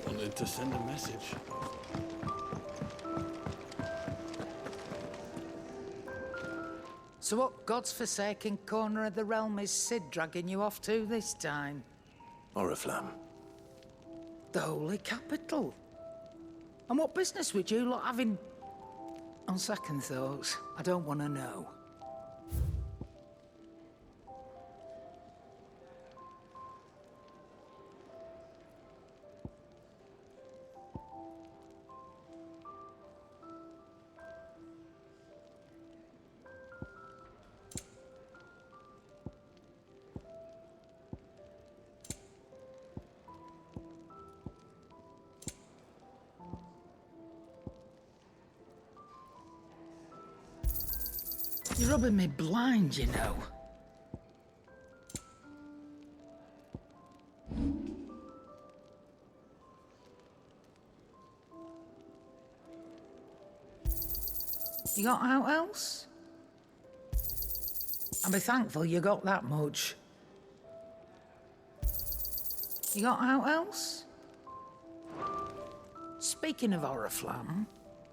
Wanted to send a message. So what God's forsaken corner of the realm is Sid dragging you off to this time? Oriflamme. The Holy Capital. And what business would you lot having? On second thoughts, I don't want to know. You're rubbing me blind, you know. You got out else? I'll be thankful you got that much. You got out else? Speaking of Oriflamme,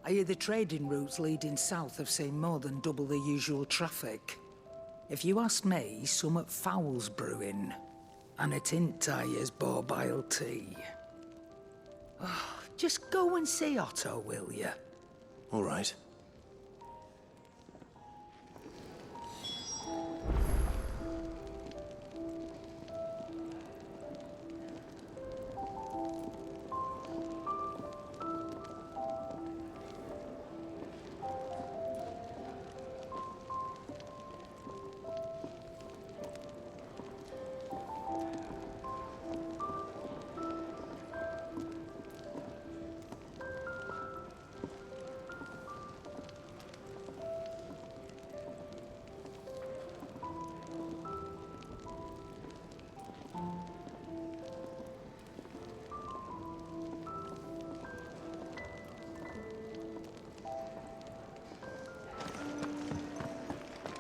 I hear the trading routes leading south have seen more than double the usual traffic. If you ask me, summat foul's brewing. And a tint tires borbile tea. Oh, just go and see Otto, will you? All right.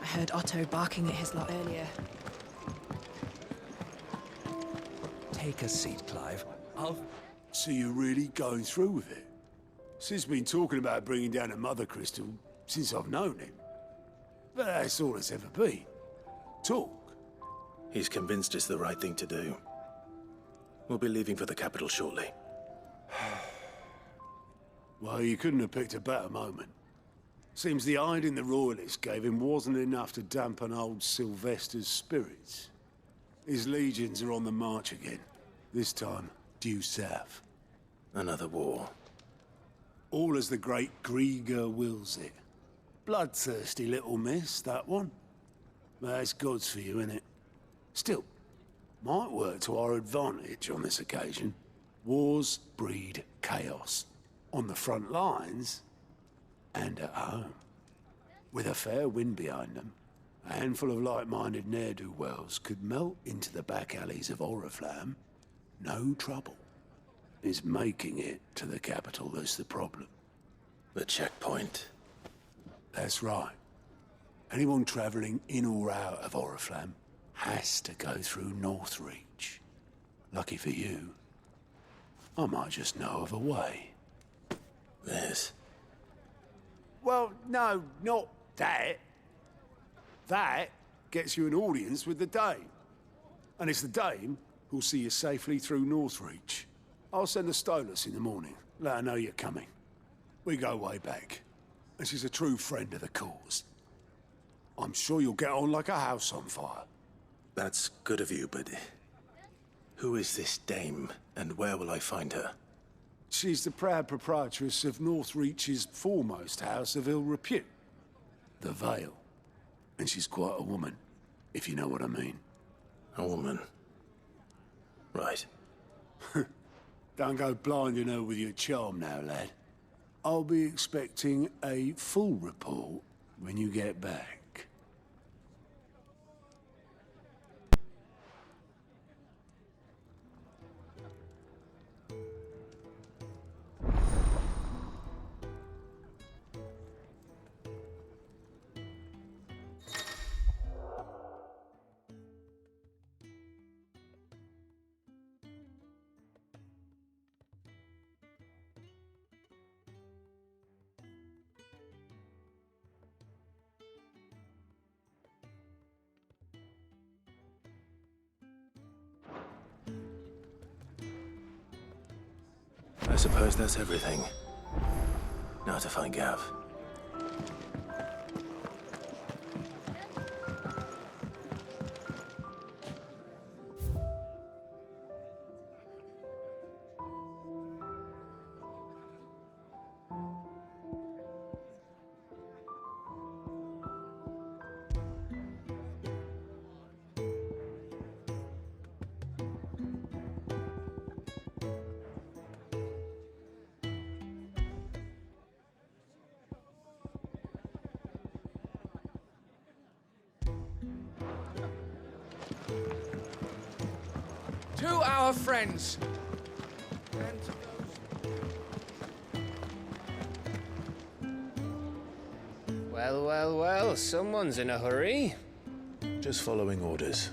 I heard Otto barking at his lot earlier. Take a seat, Clive. So you're really going through with it? Sid's been talking about bringing down a mother crystal since I've known him. But that's all it's ever been. Talk. He's convinced it's the right thing to do. We'll be leaving for the capital shortly. Well, you couldn't have picked a better moment. Seems the hiding the Royalists gave him wasn't enough to dampen old Sylvester's spirits. His legions are on the march again. This time, due south. Another war. All as the great Grieger wills it. Bloodthirsty little miss, that one. That's God's for you, innit? Still, might work to our advantage on this occasion. Wars breed chaos. On the front lines, and at home. With a fair wind behind them, a handful of like-minded ne'er-do-wells could melt into the back alleys of Oriflamme. No trouble. It's making it to the capital that's the problem. The checkpoint. That's right. Anyone travelling in or out of Oriflamme has to go through Northreach. Lucky for you, I might just know of a way. Yes. Well, no, not that. That gets you an audience with the Dame. And it's the Dame who'll see you safely through Northreach. I'll send a Stolas in the morning, let her know you're coming. We go way back, and she's a true friend of the cause. I'm sure you'll get on like a house on fire. That's good of you, but who is this dame, and where will I find her? She's the proud proprietress of Northreach's foremost house of ill repute, the Vale. And she's quite a woman, if you know what I mean. A woman. Right. Don't go blinding her with your charm now, lad. I'll be expecting a full report when you get back. I suppose that's everything. Now to find Gav. To our friends. Well, well, well, someone's in a hurry. Just following orders.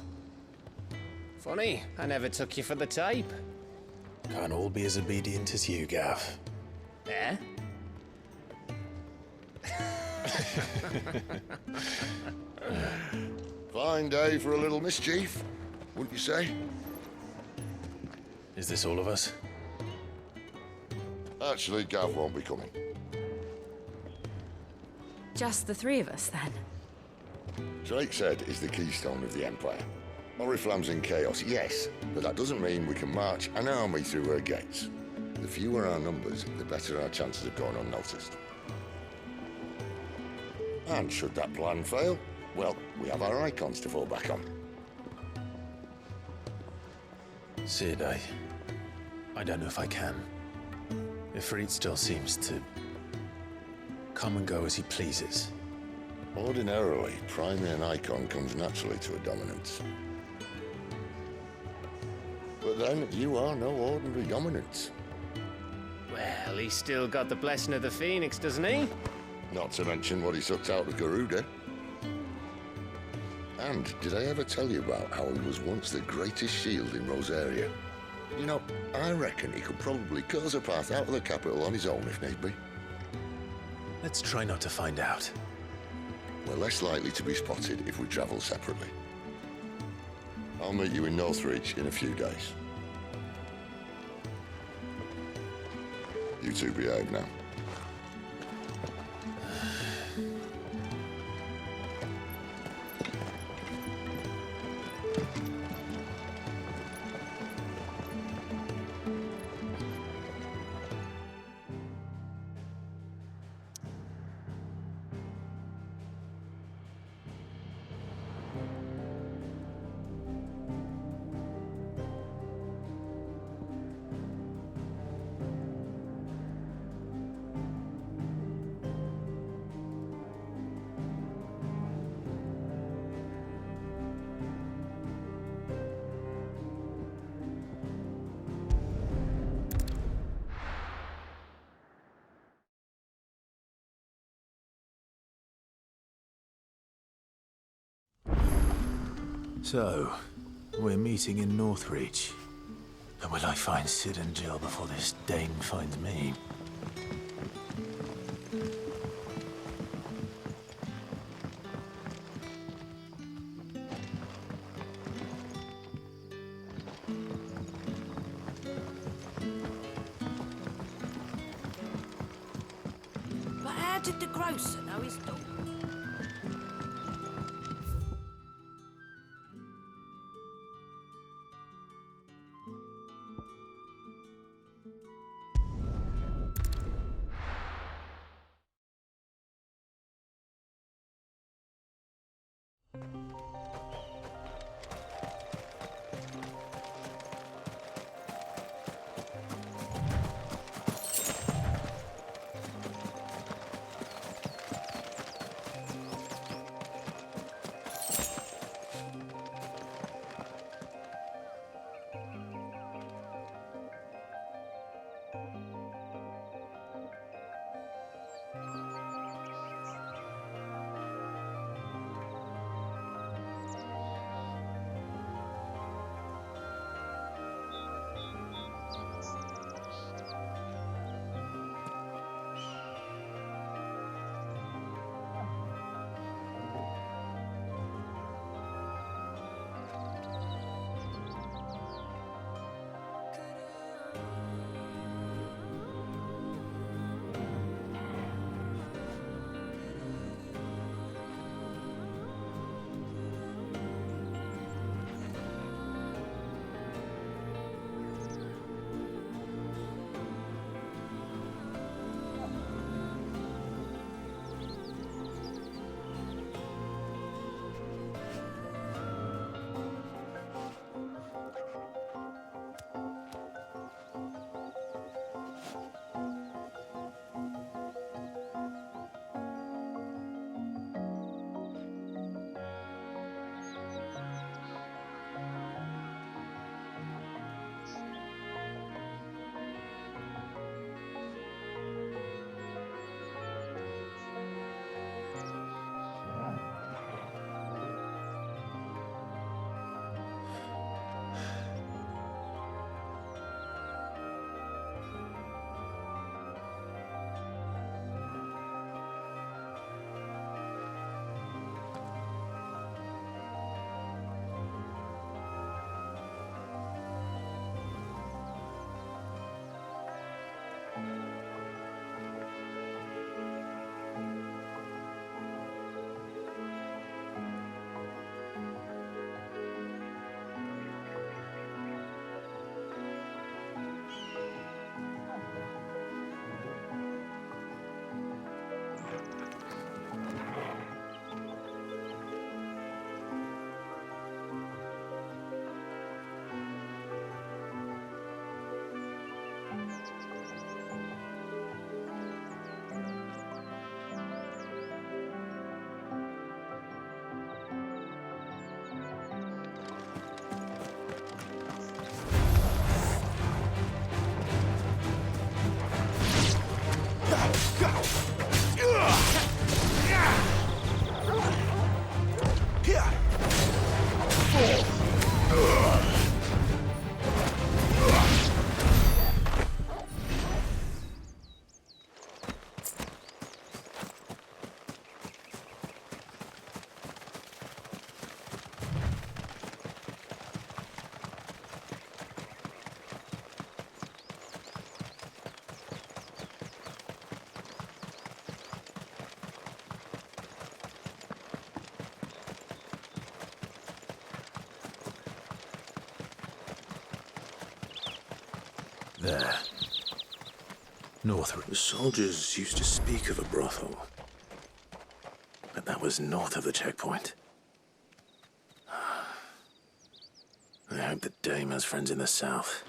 Funny, I never took you for the type. Can't all be as obedient as you, Gav. Eh? Fine day for a little mischief, wouldn't you say? Is this all of us? Actually, Gav won't be coming. Just the three of us, then. Drake's Head is the keystone of the Empire. Oriflamme's in chaos, yes, but that doesn't mean we can march an army through her gates. The fewer our numbers, the better our chances of going unnoticed. And should that plan fail, well, we have our icons to fall back on. Sid, I don't know if I can. Ifrit still seems to come and go as he pleases. Ordinarily, priming an icon comes naturally to a dominance. But then, you are no ordinary dominance. Well, he's still got the blessing of the Phoenix, doesn't he? Not to mention what he sucked out of Garuda. And did I ever tell you about how he was once the greatest shield in Rosaria? You know, I reckon he could probably cause a path out of the capital on his own if need be. Let's try not to find out. We're less likely to be spotted if we travel separately. I'll meet you in Northreach in a few days. You two behave now. So, we're meeting in Northreach. And will I find Sid and Jill before this Dane finds me? But how did the grocer know his dog? There. North. The soldiers used to speak of a brothel, but that was north of the checkpoint. I hope the dame has friends in the south.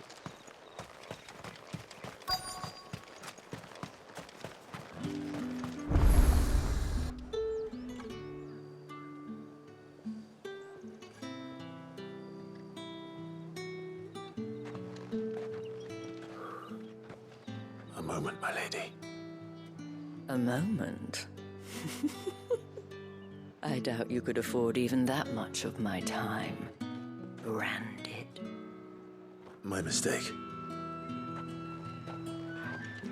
A moment, my lady. A moment? I doubt you could afford even that much of my time. Branded. My mistake.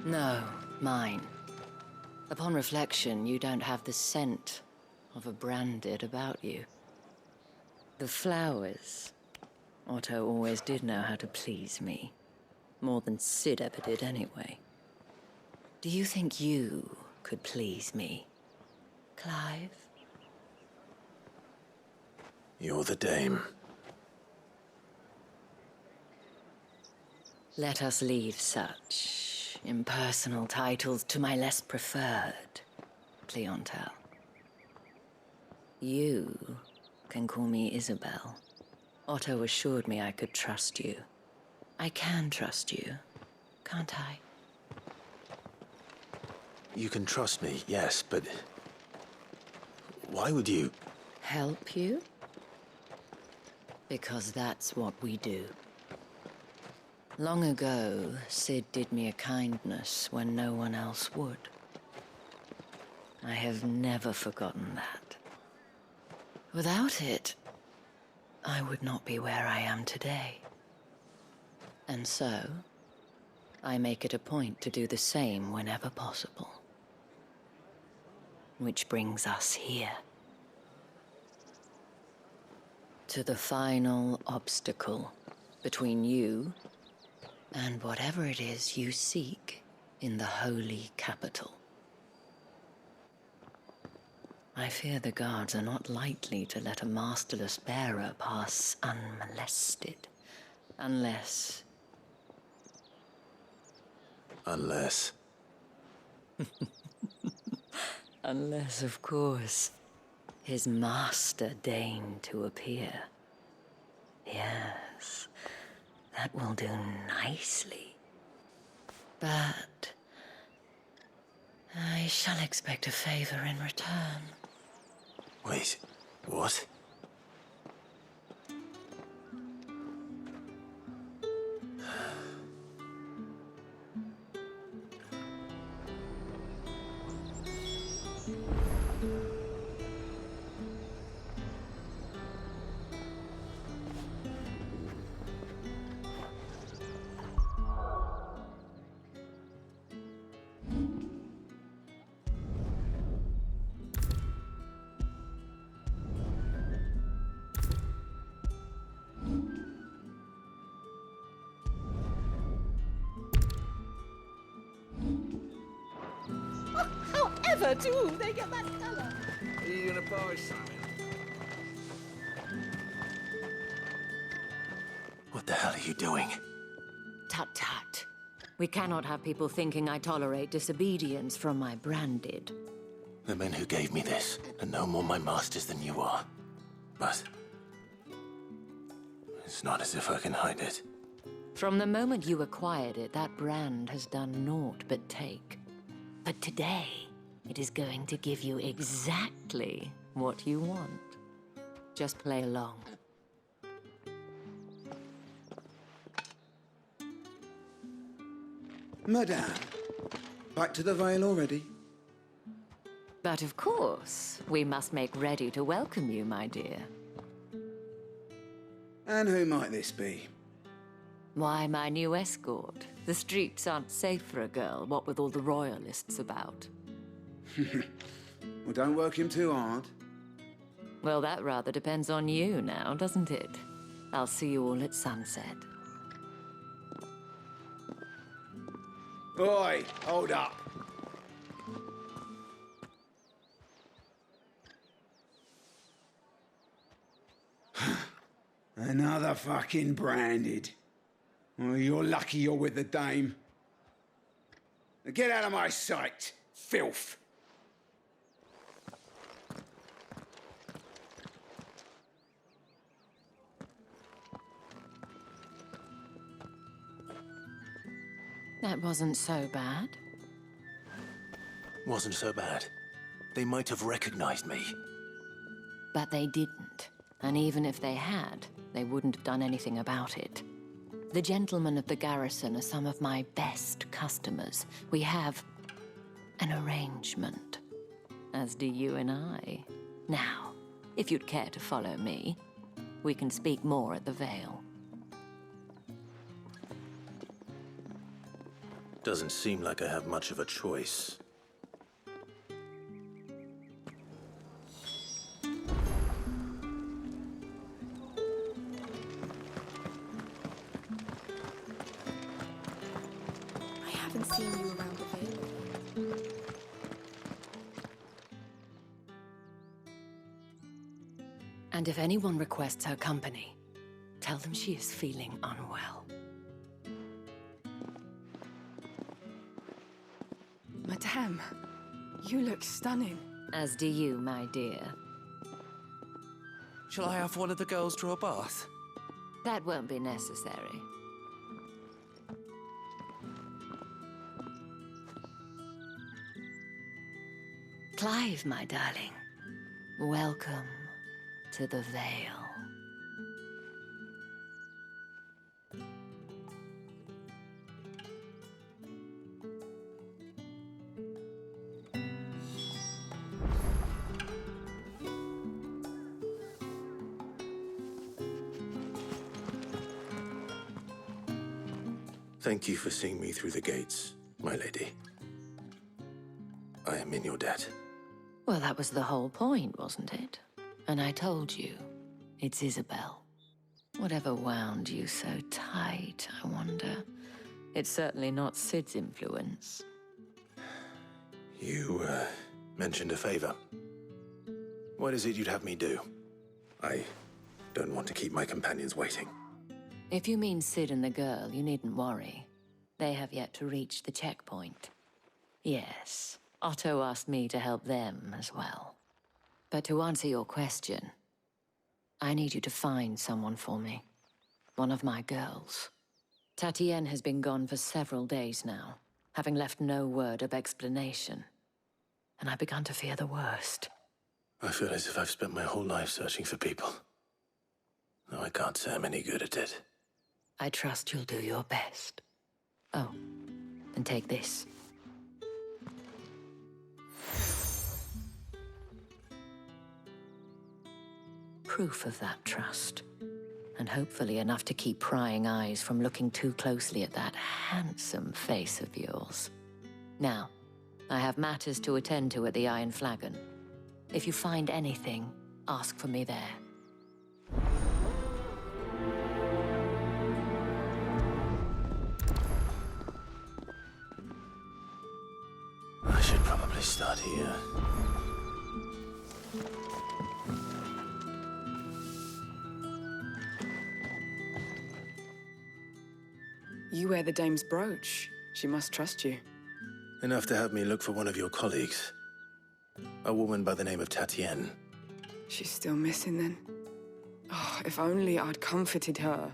No, mine. Upon reflection, you don't have the scent of a branded about you. The flowers. Otto always did know how to please me. More than Sid ever did anyway. Do you think you could please me, Clive? You're the dame. Let us leave such impersonal titles to my less preferred clientele. You can call me Isabel. Otto assured me I could trust you. I can trust you, can't I? You can trust me, yes, but why would you? Help you? Because that's what we do. Long ago, Sid did me a kindness when no one else would. I have never forgotten that. Without it, I would not be where I am today. And so, I make it a point to do the same whenever possible. Which brings us here. To the final obstacle between you and whatever it is you seek in the holy capital. I fear the guards are not likely to let a masterless bearer pass unmolested, unless... Unless... Unless, of course, his master deigned to appear. Yes, that will do nicely. But I shall expect a favor in return. Wait, what? However, do they get that colour? Are you gonna buy something? What the hell are you doing? Tut tut. We cannot have people thinking I tolerate disobedience from my branded. The men who gave me this are no more my masters than you are. But... it's not as if I can hide it. From the moment you acquired it, that brand has done naught but take. But today, it is going to give you exactly what you want. Just play along. Madame, back to the Vale already? But of course, we must make ready to welcome you, my dear. And who might this be? Why, my new escort. The streets aren't safe for a girl, what with all the royalists about. Well, don't work him too hard. Well, that rather depends on you now, doesn't it? I'll see you all at sunset. Oi, hold up. Another fucking branded. Oh, you're lucky you're with the dame. Now get out of my sight, filth. That wasn't so bad. Wasn't so bad. They might have recognized me. But they didn't. And even if they had, they wouldn't have done anything about it. The gentlemen of the garrison are some of my best customers. We have an arrangement, as do you and I. Now, if you'd care to follow me, we can speak more at the Vale. Doesn't seem like I have much of a choice. I haven't seen you around the Vale. And if anyone requests her company, tell them she is feeling unwell. Madame, you look stunning. As do you, my dear. Shall I have one of the girls draw a bath? That won't be necessary. Clive, my darling. Welcome to the Vale. Thank you for seeing me through the gates, my lady. I am in your debt. Well, that was the whole point, wasn't it? And I told you, it's Isabel. Whatever wound you so tight, I wonder. It's certainly not Sid's influence. You, mentioned a favor. What is it you'd have me do? I don't want to keep my companions waiting. If you mean Sid and the girl, you needn't worry. They have yet to reach the checkpoint. Yes, Otto asked me to help them as well. But to answer your question, I need you to find someone for me. One of my girls. Tatienne has been gone for several days now, having left no word of explanation. And I've begun to fear the worst. I feel as if I've spent my whole life searching for people. No, I can't say I'm any good at it. I trust you'll do your best. Oh, and take this. Proof of that trust. And hopefully enough to keep prying eyes from looking too closely at that handsome face of yours. Now, I have matters to attend to at the Iron Flagon. If you find anything, ask for me there. I should probably start here. You wear the dame's brooch. She must trust you. Enough to have me look for one of your colleagues. A woman by the name of Tatienne. She's still missing then. Oh, if only I'd comforted her.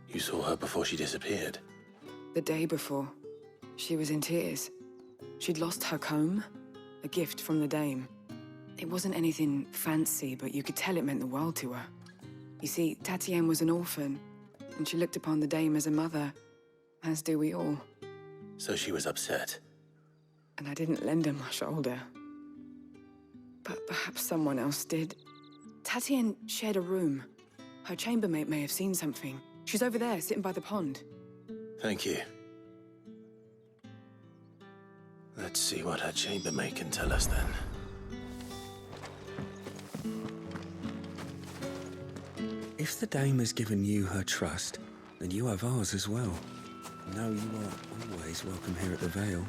You saw her before she disappeared. The day before, she was in tears. She'd lost her comb, a gift from the dame. It wasn't anything fancy, but you could tell it meant the world to her. You see, Tatienne was an orphan, and she looked upon the dame as a mother, as do we all. So she was upset. And I didn't lend her my shoulder. But perhaps someone else did. Tatienne shared a room. Her chambermaid may have seen something. She's over there, sitting by the pond. Thank you. Let's see what her chambermaid can tell us then. If the dame has given you her trust, then you have ours as well. Know you are always welcome here at the Vale.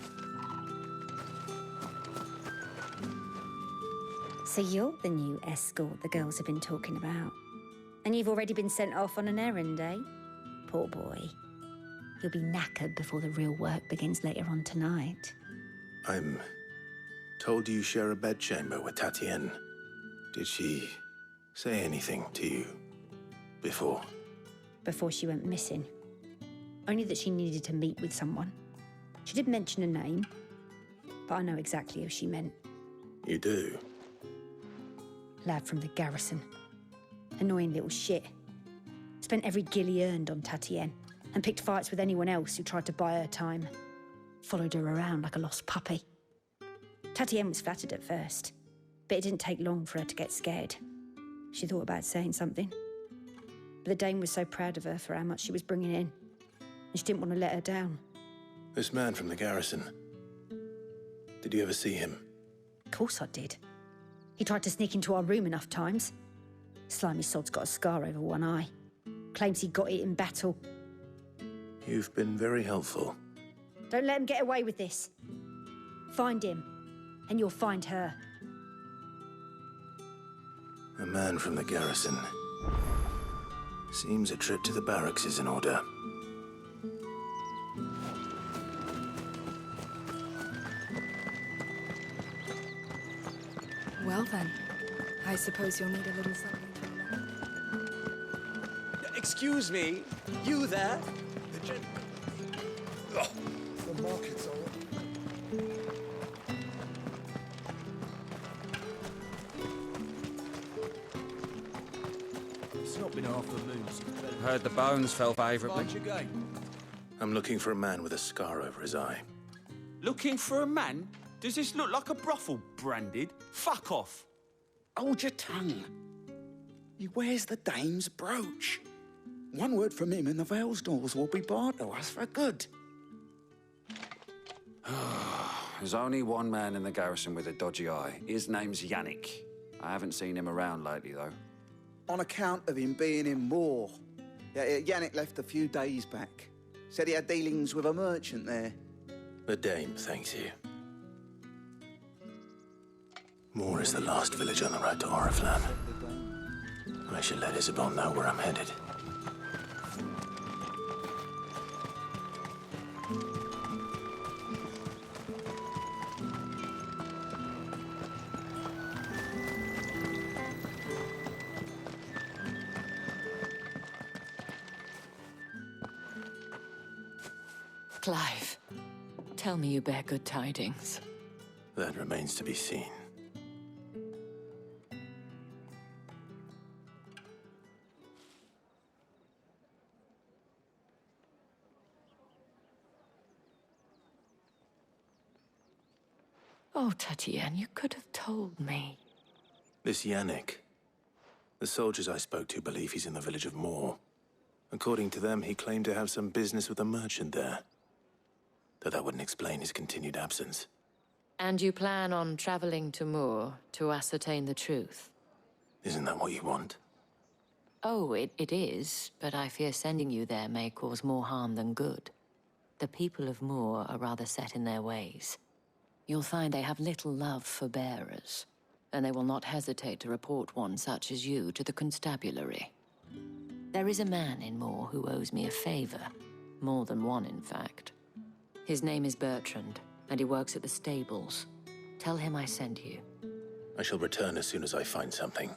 So you're the new escort the girls have been talking about. And you've already been sent off on an errand, eh? Poor boy. You'll be knackered before the real work begins later on tonight. I'm told you share a bedchamber with Tatienne. Did she say anything to you before? Before she went missing. Only that she needed to meet with someone. She did mention a name, but I know exactly who she meant. You do? Lad from the garrison. Annoying little shit. Spent every guil he earned on Tatienne, and picked fights with anyone else who tried to buy her time. Followed her around like a lost puppy. Tatienne was flattered at first, but it didn't take long for her to get scared. She thought about saying something. But the Dame was so proud of her for how much she was bringing in, and she didn't want to let her down. This man from the garrison. Did you ever see him? Of course I did. He tried to sneak into our room enough times. Slimy sod's got a scar over one eye. Claims he got it in battle. You've been very helpful. Don't let him get away with this. Find him, and you'll find her. A man from the garrison. Seems a trip to the barracks is in order. Well then, I suppose you'll need a little something to remember. Excuse me, you there? The market's on. It's not been half the moon. Heard the bones fell favourably. I'm looking for a man with a scar over his eye. Looking for a man? Does this look like a brothel branded? Fuck off. Hold your tongue. He wears the Dame's brooch. One word from him and the Vale's doors will be barred to us for good. There's only one man in the garrison with a dodgy eye. His name's Yannick. I haven't seen him around lately, though. On account of him being in war. Yannick left a few days back. Said he had dealings with a merchant there. The Dame thanks you. Moor is the last village on the road to Oriflamme. I should let Isabel know where I'm headed. Clive, tell me you bear good tidings. That remains to be seen. Oh, Tatienne, you could have told me. This Yannick. The soldiers I spoke to believe he's in the village of Moor. According to them, he claimed to have some business with a merchant there. Though that wouldn't explain his continued absence. And you plan on traveling to Moor to ascertain the truth? Isn't that what you want? Oh, it is, but I fear sending you there may cause more harm than good. The people of Moor are rather set in their ways. You'll find they have little love for bearers, and they will not hesitate to report one such as you to the constabulary. There is a man in Moor who owes me a favor. More than one, in fact. His name is Bertrand, and he works at the stables. Tell him I sent you. I shall return as soon as I find something.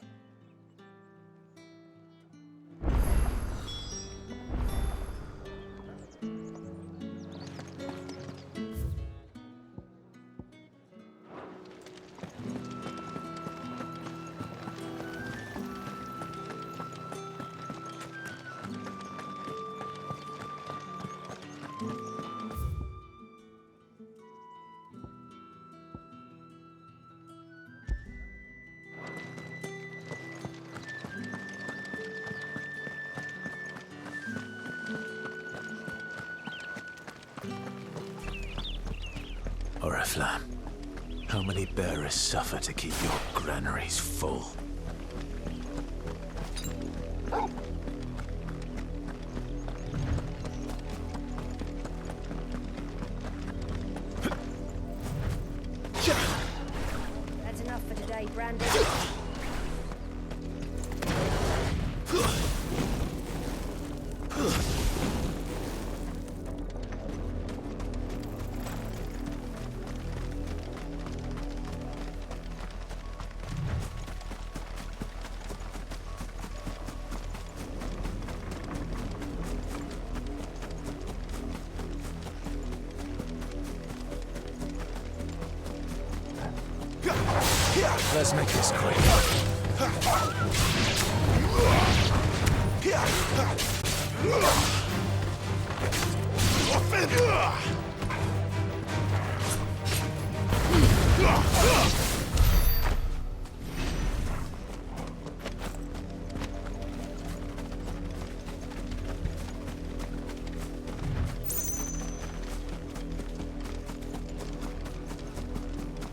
Oriflamme, how many bearers suffer to keep your granaries full? That's enough for today, Brandon. Let's make this quick.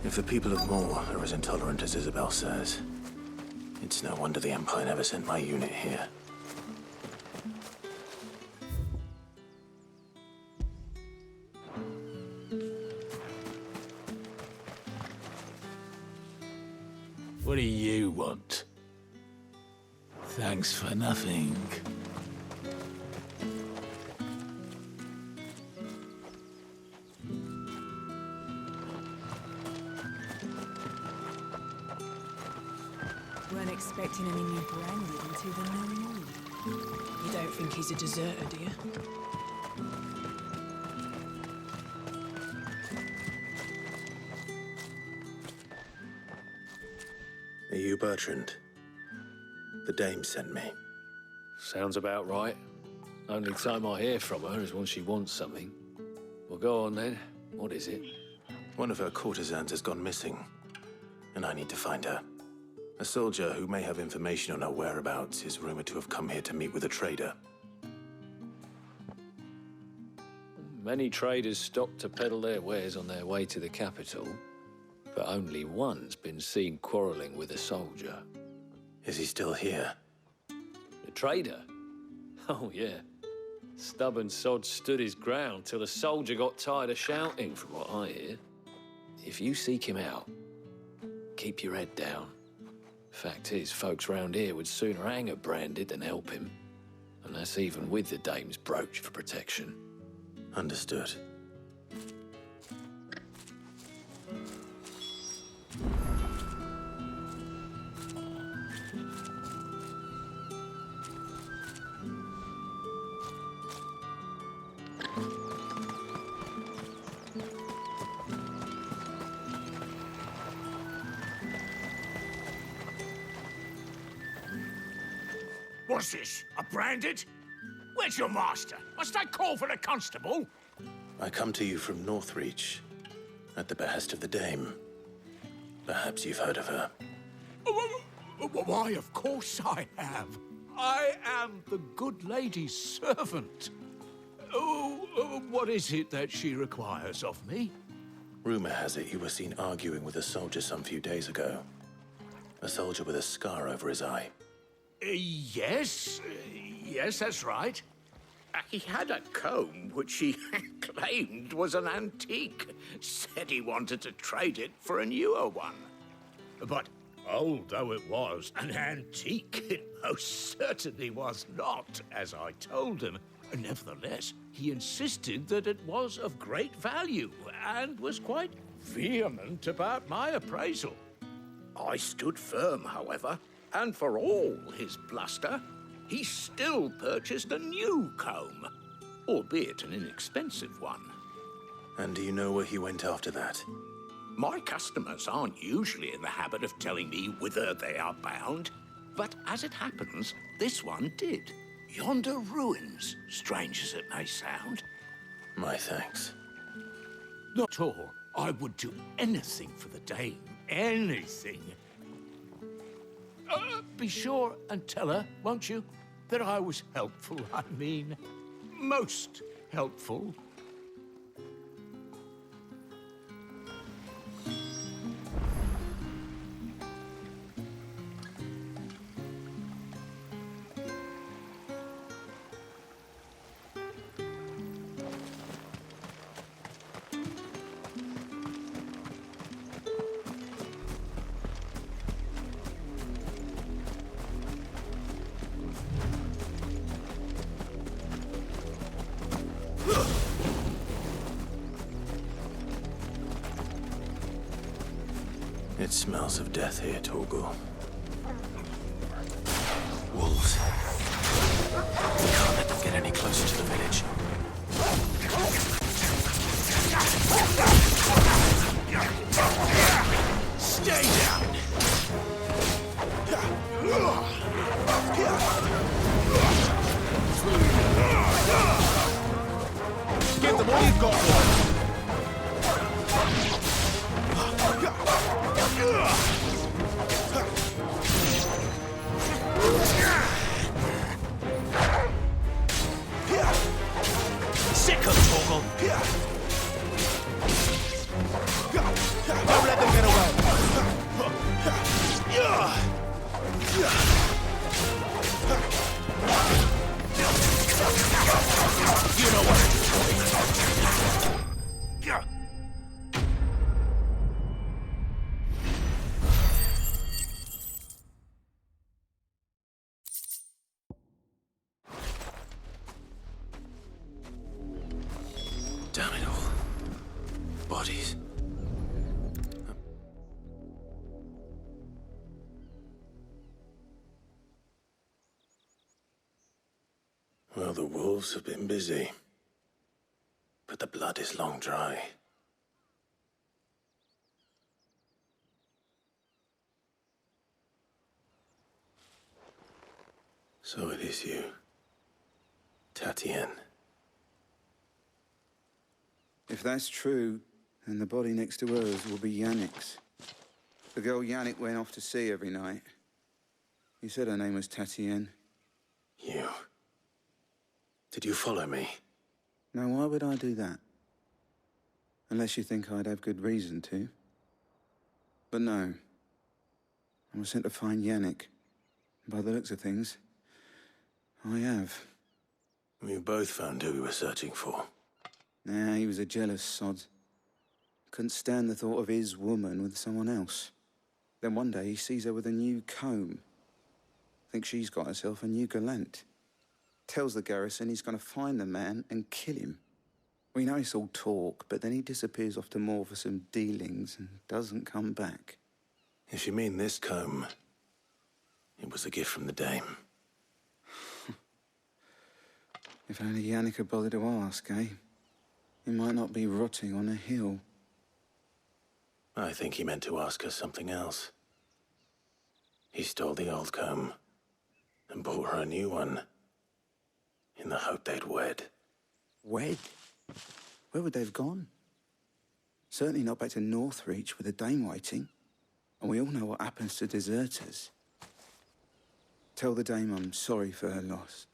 If the people of Moor are as intolerant as Isabel says, it's no wonder the Empire never sent my unit here. What do you want? Thanks for nothing. Weren't expecting any new brandy until the new moon. You don't think he's a deserter, do you? Are you Bertrand? The dame sent me. Sounds about right. Only time I hear from her is when she wants something. Well, go on then. What is it? One of her courtesans has gone missing, and I need to find her. A soldier who may have information on her whereabouts is rumored to have come here to meet with a trader. Many traders stop to peddle their wares on their way to the capital, but only one's been seen quarreling with a soldier. Is he still here? The trader? Oh, yeah. Stubborn sod stood his ground till the soldier got tired of shouting, from what I hear. If you seek him out, keep your head down. Fact is, folks round here would sooner hang a branded than help him. And that's even with the dame's brooch for protection. Understood. What's this? A branded? Where's your master? Must I call for the constable? I come to you from Northreach, at the behest of the dame. Perhaps you've heard of her. Why, of course I have. I am the good lady's servant. What is it that she requires of me? Rumor has it you were seen arguing with a soldier some few days ago. A soldier with a scar over his eye. Yes, that's right. He had a comb which he claimed was an antique. Said he wanted to trade it for a newer one. But old though it was, an antique it most certainly was not, as I told him. Nevertheless, he insisted that it was of great value and was quite vehement about my appraisal. I stood firm, however, and for all his bluster, he still purchased a new comb, albeit an inexpensive one. And do you know where he went after that? My customers aren't usually in the habit of telling me whither they are bound, but as it happens, this one did. Yonder ruins, strange as it may sound. My thanks. Not at all. I would do anything for the dame. Anything. Be sure and tell her, won't you, that I was helpful. I mean, most helpful. It smells of death here, Torgal. Wolves. We can't let them get any closer to the village. Stay down! them all you've got, Sick of Torgal! Don't let them get away! You know what? Damn it all. Bodies. Well, the wolves have been busy. But the blood is long dry. So it is you, Tatienne. If that's true, then the body next to hers will be Yannick's. The girl Yannick went off to sea every night. You said her name was Tatienne. You? Did you follow me? Now, why would I do that? Unless you think I'd have good reason to. But no. I was sent to find Yannick. By the looks of things, I have. We both found who we were searching for. Nah, he was a jealous sod. Couldn't stand the thought of his woman with someone else. Then one day he sees her with a new comb. Thinks she's got herself a new gallant. Tells the garrison he's going to find the man and kill him. We know it's all talk, but then he disappears off to Moor for some dealings and doesn't come back. If you mean this comb, it was a gift from the dame. If only Yannick had bothered to ask, eh? He might not be rotting on a hill. I think he meant to ask her something else. He stole the old comb and bought her a new one in the hope they'd wed. Wed? Where would they have gone? Certainly not back to Northreach with a dame waiting. And we all know what happens to deserters. Tell the dame I'm sorry for her loss.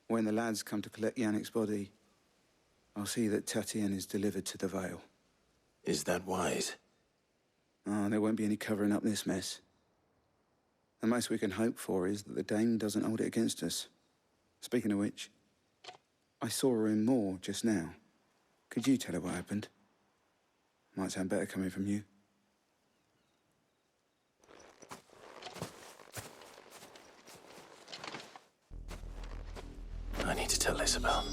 When the lads come to collect Yannick's body, I'll see that Tatienne is delivered to the Vale. Is that wise? Oh, there won't be any covering up this mess. The most we can hope for is that the dame doesn't hold it against us. Speaking of which, I saw her in Moor just now. Could you tell her what happened? Might sound better coming from you. I need to tell Isabel.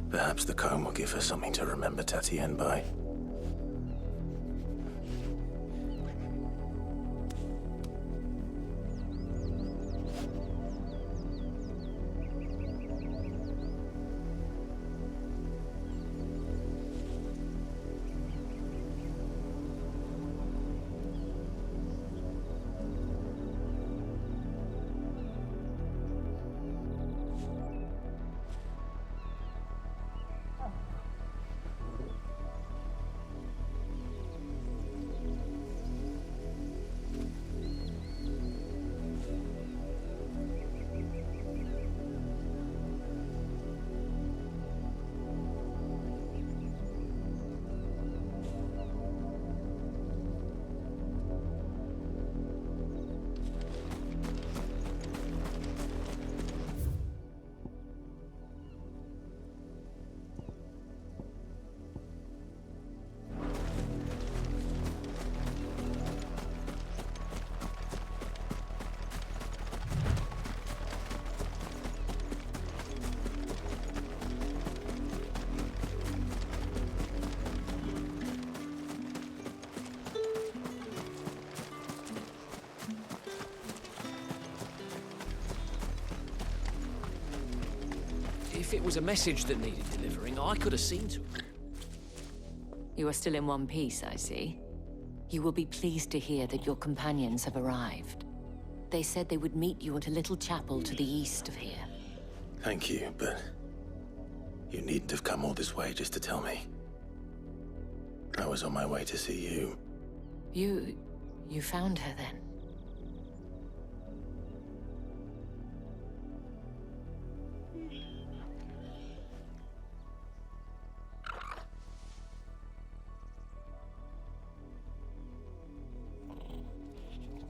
Perhaps the comb will give her something to remember Tatienne by. If it was a message that needed delivering, I could have seen to it. You are still in one piece, I see. You will be pleased to hear that your companions have arrived. They said they would meet you at a little chapel to the east of here. Thank you, but You needn't have come all this way just to tell me. I was on my way to see you. You found her then?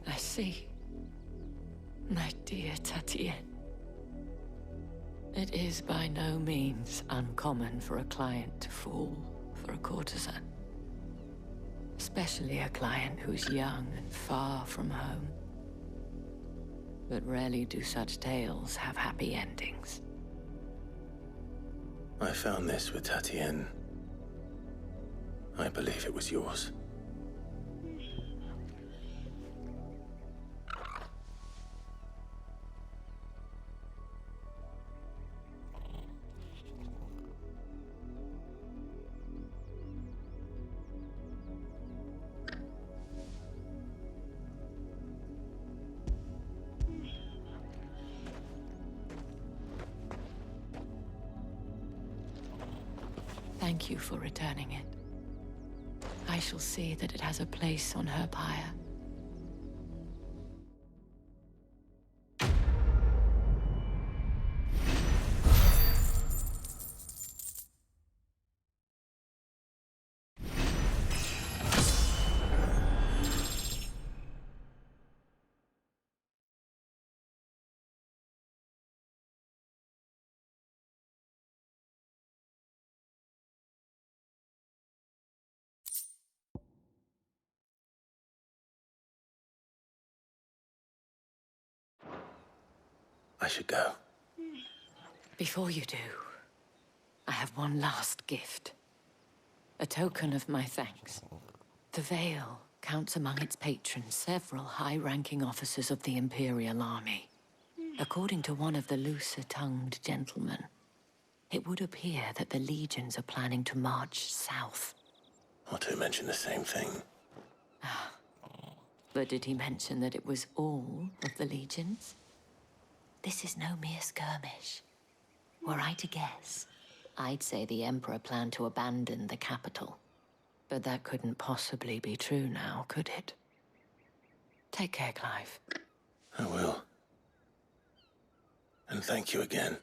I see. My dear Tatienne. It is by no means uncommon for a client to fall for a courtesan. Especially a client who's young and far from home. But rarely do such tales have happy endings. I found this with Tatienne. I believe it was yours. Thank you for returning it. I shall see that it has a place on her pyre. I should go. Before you do, I have one last gift. A token of my thanks. The Vale counts among its patrons several high-ranking officers of the Imperial Army. According to one of the looser-tongued gentlemen, it would appear that the legions are planning to march south. Or to mention the same thing. But did he mention that it was all of the legions? This is no mere skirmish. Were I to guess, I'd say the Emperor planned to abandon the capital. But that couldn't possibly be true now, could it? Take care, Clive. I will. And thank you again.